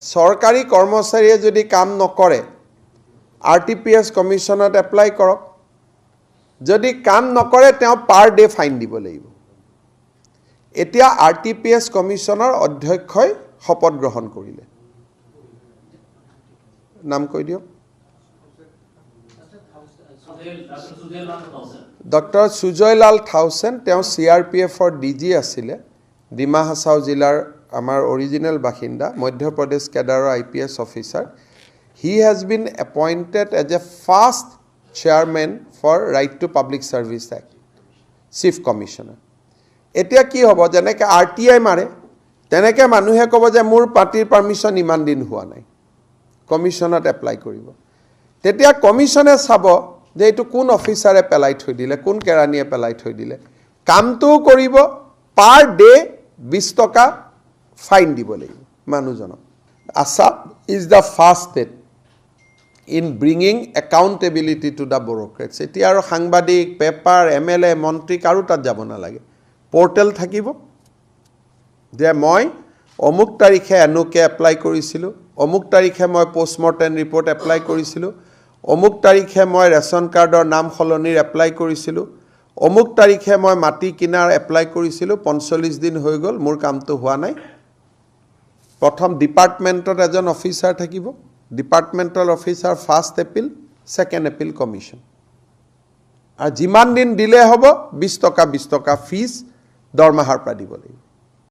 চৰকাৰী কৰ্মচাৰীয়ে যদি কাম নকৰে RTPS কমিশনত এপ্লাই কৰক যদি কাম নকৰে তেওঁ পাৰ ডে ফাইন দিব লাগিব এতিয়া RTPS কমিশনৰ অধ্যক্ষই শপত গ্ৰহণ কৰিলে নাম কৈ দিও ডক্টৰ সুজয়লাল থাউচেন তেওঁ CRPF ৰ DG আছিলে ডিমা হাছাও জিলাৰ আমাৰ অৰিজিনেল বাসিন্দা Madhya Pradesh কেডাৰৰ IPS officer he has been appointed as a first chairman for right to public service act chief commissioner এতিয়া কি হ'ব যেনেকৈ RTI মাৰে তেনেকৈ মানুহে ক'ব যে মোৰ পাৰ্টিৰ পাৰমিশন ইমান দিন হোৱা নাই কমিশনত এপ্লাই কৰিব তেতিয়া কমিশনে চাব যে এটো কোন অফিচাৰে পেলাই থৈ দিলে কোন কেৰানিয়ে পেলাই থৈ দিলে কামটো কৰিব পাৰ ডে 20 টকা ফাইন দিব লাগিব মানুহজনক Assam is the first state in bringing accountability to the bureaucrats এতিয়া আৰু সাংবাদিক পেপাৰ MLA মন্ত্ৰী কাৰো তাত যাব নালাগে পোৰ্টেল থাকিব যে মই অমুক তাৰিখে এনোকে এপ্লাই কৰিছিলো অমুক তাৰিখে মই পোষ্টমৰ্টেম ৰিপৰ্ট এপ্লাই কৰিছিলো অমুক তাৰিখে মই ৰেশন কাৰ্ডৰ নাম খলনিৰ এপ্লাই কৰিছিলো অমুক তাৰিখে মই মাটি কিনাৰ এপ্লাই কৰিছিলো 45 দিন হৈ গল মোৰ কামটো হোৱা নাই প্ৰথম ডিপাৰ্টমেন্টত এজন অফিচাৰ থাকিব departmental officer first appeal second appeal commission আৰু যিমান দিন দিলে হ'ব 20 টকা ফিজ দৰমহাৰ পৰা দিব লাগিব